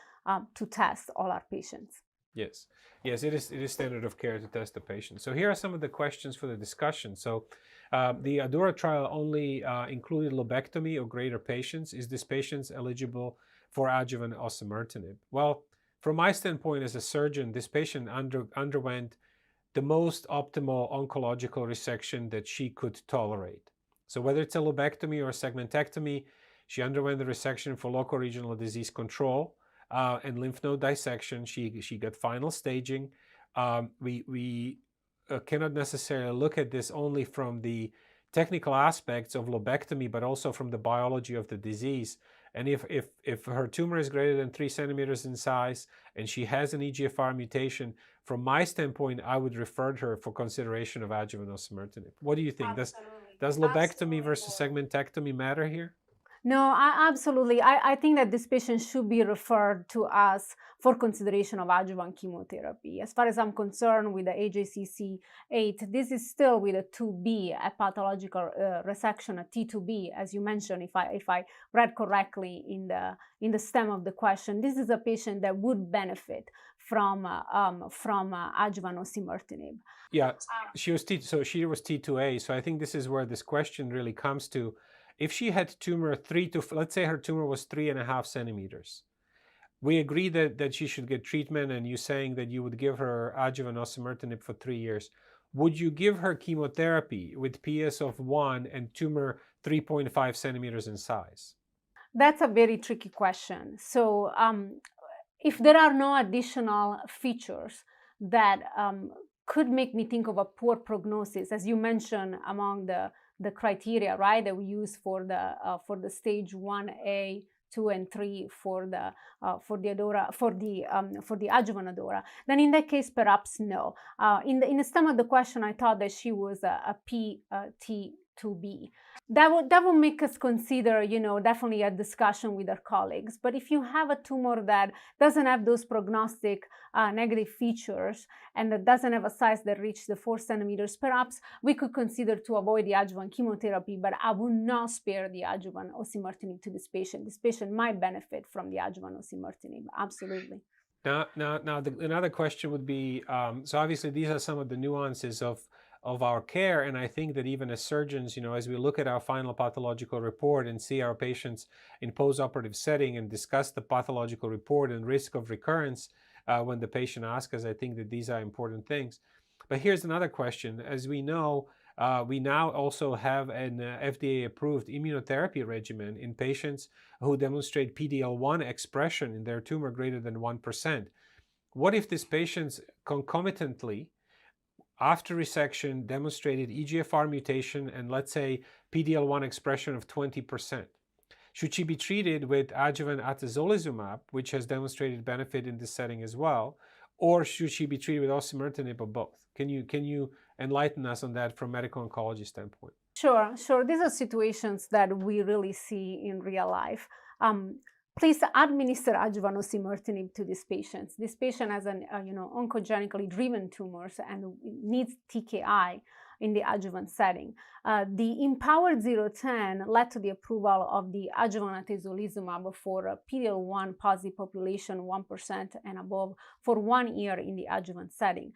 to test all our patients. Yes, it is standard of care to test the patient. So here are some of the questions for the discussion. So the Adora trial only included lobectomy or greater patients. Is this patient eligible for adjuvant osimertinib? Well, from my standpoint as a surgeon, this patient underwent the most optimal oncological resection that she could tolerate. So whether it's a lobectomy or a segmentectomy, she underwent the resection for local regional disease control and lymph node dissection. She got final staging. We cannot necessarily look at this only from the technical aspects of lobectomy, but also from the biology of the disease. And if her tumor is greater than 3 centimeters in size and she has an EGFR mutation, from my standpoint, I would refer her for consideration of adjuvant osimertinib. What do you think? Does lobectomy versus segmentectomy matter here? No, absolutely. I think that this patient should be referred to us for consideration of adjuvant chemotherapy. As far as I'm concerned with the AJCC8, this is still with a 2B, a pathological resection, a T2B, as you mentioned, if I read correctly in the stem of the question. This is a patient that would benefit from adjuvant osimertinib. Yeah, so she was T2A. So I think this is where this question really comes to. If she had tumor let's say her tumor was 3.5 centimeters, we agree that she should get treatment, and you saying that you would give her adjuvant osimertinib for 3 years. Would you give her chemotherapy with PS of 1 and tumor 3.5 centimeters in size? That's a very tricky question. So if there are no additional features that could make me think of a poor prognosis, as you mentioned among the criteria, right, that we use for the stage 1A, 2 and 3 for the Adora, for the adjuvant Adora, then in that case perhaps no. In the stem of the question, I thought that she was a PT2B. That would make us consider, definitely a discussion with our colleagues. But if you have a tumor that doesn't have those prognostic negative features and that doesn't have a size that reaches the 4 centimeters, perhaps we could consider to avoid the adjuvant chemotherapy, but I would not spare the adjuvant osimertinib to this patient. This patient might benefit from the adjuvant osimertinib, absolutely. Now, another question would be, so obviously these are some of the nuances of our care, and I think that even as surgeons, as we look at our final pathological report and see our patients in post-operative setting and discuss the pathological report and risk of recurrence when the patient asks us, I think that these are important things. But here's another question. As we know, we now also have an FDA-approved immunotherapy regimen in patients who demonstrate PD-L1 expression in their tumor greater than 1%. What if these patients concomitantly, after resection, demonstrated EGFR mutation and, let's say, PD-L1 expression of 20%? Should she be treated with adjuvant atezolizumab, which has demonstrated benefit in this setting as well, or should she be treated with osimertinib or both? Can you enlighten us on that from medical oncology standpoint? Sure. These are situations that we really see in real life. Please administer adjuvant osimertinib to these patients. This patient has an oncogenically driven tumors and needs TKI in the adjuvant setting. The IMpower010 led to the approval of the adjuvant atezolizumab for PD-L1 positive population 1% and above for 1 year in the adjuvant setting.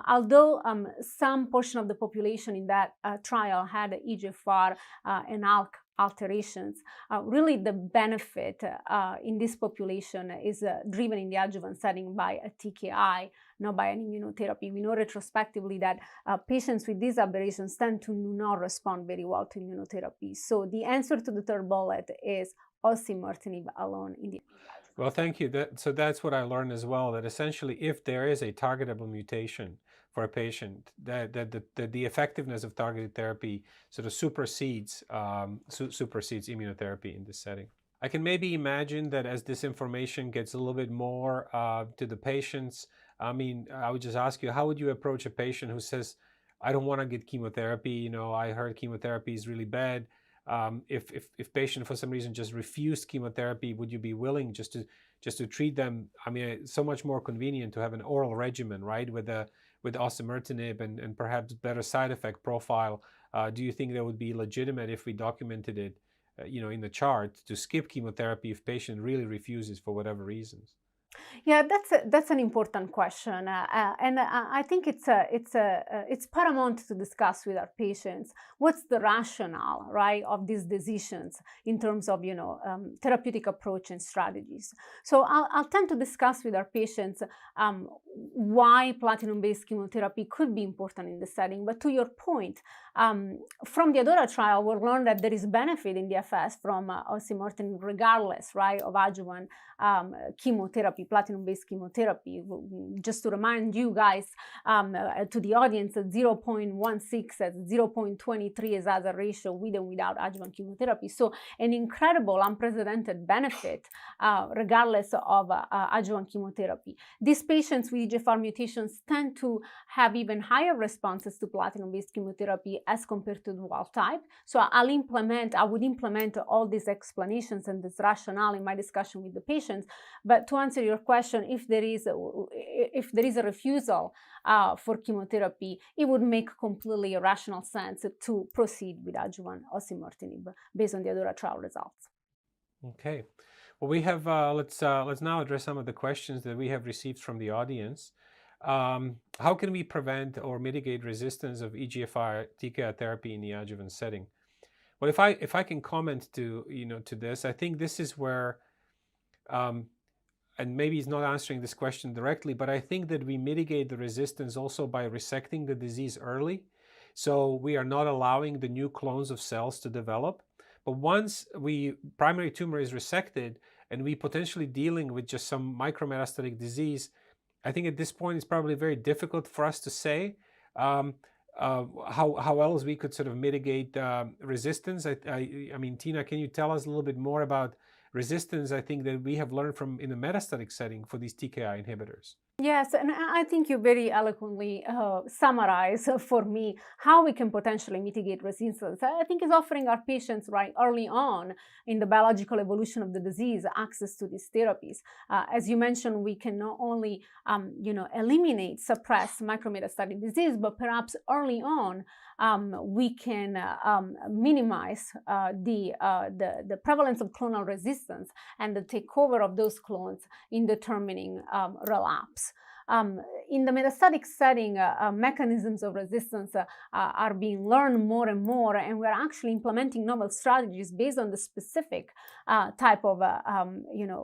Although some portion of the population in that trial had EGFR and ALK alterations, really the benefit in this population is driven in the adjuvant setting by a TKI, not by an immunotherapy. We know retrospectively that patients with these aberrations tend to not respond very well to immunotherapy. So the answer to the third bullet is osimertinib alone in the adjuvant. Well, thank you. So that's what I learned as well, that essentially if there is a targetable mutation for a patient, that the effectiveness of targeted therapy sort of supersedes immunotherapy in this setting. I can maybe imagine that as this information gets a little bit more to the patients, I mean, I would just ask you, how would you approach a patient who says, I don't want to get chemotherapy, I heard chemotherapy is really bad. If patient for some reason just refused chemotherapy, would you be willing just to treat them? I mean, it's so much more convenient to have an oral regimen, right, with osimertinib and perhaps better side effect profile. Do you think that would be legitimate if we documented it, in the chart, to skip chemotherapy if patient really refuses for whatever reasons? Yeah, that's an important question, and I think it's paramount to discuss with our patients what's the rationale, right, of these decisions in terms of therapeutic approach and strategies. So I'll tend to discuss with our patients why platinum-based chemotherapy could be important in the setting. But to your point, from the Adora trial, we learned that there is benefit in DFS from osimertinib regardless, right, of adjuvant chemotherapy chemotherapy, platinum-based chemotherapy. Just to remind you guys, to the audience, 0.16 at 0.23 is hazard ratio with and without adjuvant chemotherapy. So an incredible, unprecedented benefit regardless of adjuvant chemotherapy. These patients with EGFR mutations tend to have even higher responses to platinum-based chemotherapy as compared to the wild type. So I would implement all these explanations and this rationale in my discussion with the patients. But to answer your question, if there is a refusal for chemotherapy, it would make completely rational sense to proceed with adjuvant osimertinib based on the Adora trial results. Okay. Well, we have, let's now address some of the questions that we have received from the audience. How can we prevent or mitigate resistance of EGFR TKI therapy in the adjuvant setting? Well, if I can comment to this, I think this is where, and maybe he's not answering this question directly, but I think that we mitigate the resistance also by resecting the disease early. So we are not allowing the new clones of cells to develop. But once primary tumor is resected and we potentially dealing with just some micrometastatic disease, I think at this point it's probably very difficult for us to say how else we could sort of mitigate resistance. I mean, Tina, can you tell us a little bit more about resistance? I think that we have learned from in the metastatic setting for these TKI inhibitors. Yes, and I think you very eloquently summarize for me how we can potentially mitigate resistance. I think it's offering our patients right early on in the biological evolution of the disease access to these therapies. As you mentioned, we can not only eliminate, suppress micrometastatic disease, but perhaps early on we can minimize the prevalence of clonal resistance and the takeover of those clones in determining relapse. In the metastatic setting, mechanisms of resistance are being learned more and more, and we're actually implementing novel strategies based on the specific type of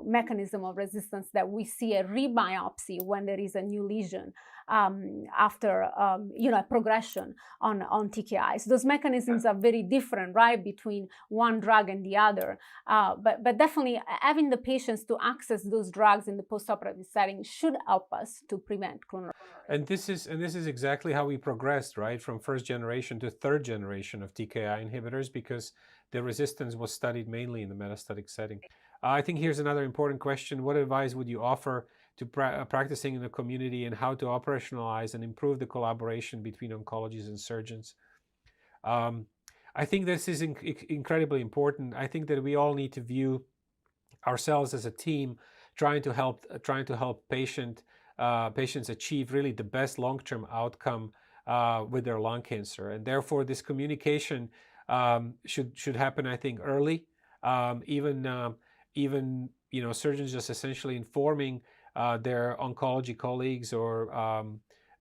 mechanism of resistance that we see at rebiopsy when there is a new lesion after a progression on TKIs. Those mechanisms are very different, right, between one drug and the other. But definitely having the patients to access those drugs in the postoperative setting should help us to prevent clonal. And this is exactly how we progressed, right, from first generation to third generation of TKI inhibitors, because the resistance was studied mainly in the metastatic setting. I think here's another important question. What advice would you offer to practicing in the community, and how to operationalize and improve the collaboration between oncologists and surgeons? I think this is incredibly important. I think that we all need to view ourselves as a team, trying to help patients achieve really the best long-term outcome with their lung cancer, and therefore this communication should happen, I think, early. Even surgeons just essentially informing their oncology colleagues, or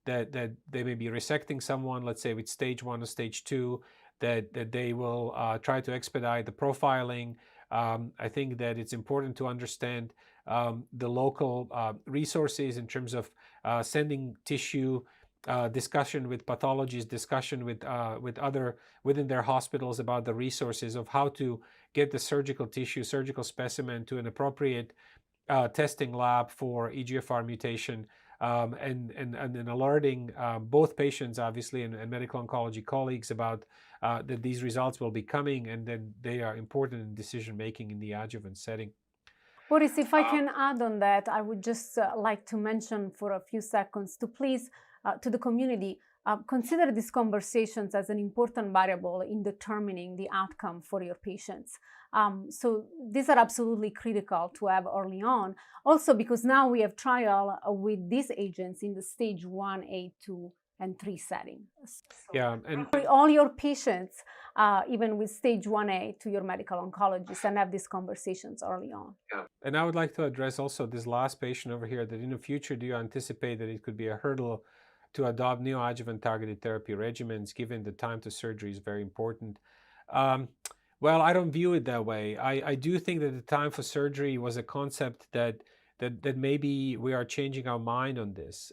that they may be resecting someone, let's say with stage 1 or stage 2, that they will try to expedite the profiling. I think that it's important to understand the local resources in terms of sending tissue, discussion with pathologists, discussion with other within their hospitals about the resources of how to get the surgical tissue, surgical specimen to an appropriate testing lab for EGFR mutation, and alerting both patients, obviously, and medical oncology colleagues about that these results will be coming, and then they are important in decision making in the adjuvant setting. Boris, if I can add on that, I would just like to mention for a few seconds to please, to the community, consider these conversations as an important variable in determining the outcome for your patients. So these are absolutely critical to have early on. Also because now we have trial with these agents in the stage 1A, 2, and 3 setting. So yeah, and all your patients, even with stage 1A, to your medical oncologist, and have these conversations early on. Yeah. And I would like to address also this last patient over here, that in the future, do you anticipate that it could be a hurdle to adopt neoadjuvant targeted therapy regimens, given the time to surgery is very important? Well, I don't view it that way. I do think that the time for surgery was a concept that maybe we are changing our mind on this.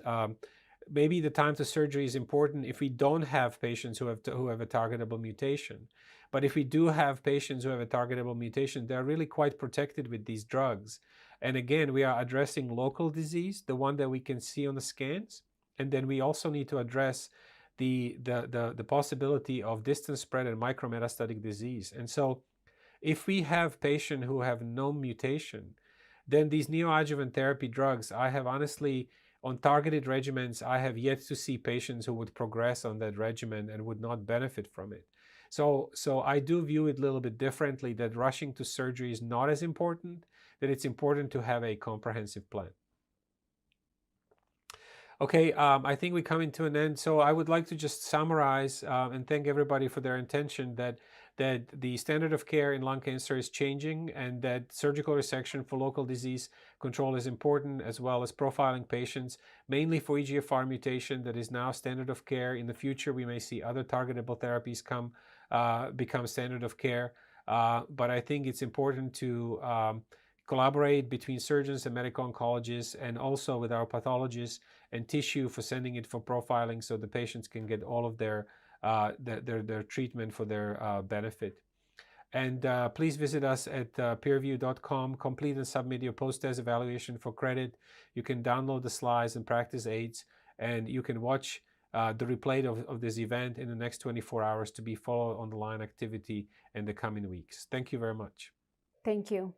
Maybe the time to surgery is important if we don't have patients who have a targetable mutation. But if we do have patients who have a targetable mutation, they're really quite protected with these drugs. And again, we are addressing local disease, the one that we can see on the scans. And then we also need to address the possibility of distant spread and micrometastatic disease. And so if we have patients who have no mutation, then these neoadjuvant therapy drugs, I have honestly, on targeted regimens, I have yet to see patients who would progress on that regimen and would not benefit from it. So I do view it a little bit differently, that rushing to surgery is not as important, that it's important to have a comprehensive plan. Okay, I think we're coming to an end. So I would like to just summarize and thank everybody for their attention that the standard of care in lung cancer is changing, and that surgical resection for local disease control is important, as well as profiling patients, mainly for EGFR mutation that is now standard of care. In the future, we may see other targetable therapies become standard of care. But I think it's important to collaborate between surgeons and medical oncologists, and also with our pathologists and tissue for sending it for profiling, so the patients can get all of their treatment for their benefit. And please visit us at peerview.com. Complete and submit your post-test evaluation for credit. You can download the slides and practice aids, and you can watch the replay of this event in the next 24 hours to be followed on the line activity in the coming weeks. Thank you very much. Thank you.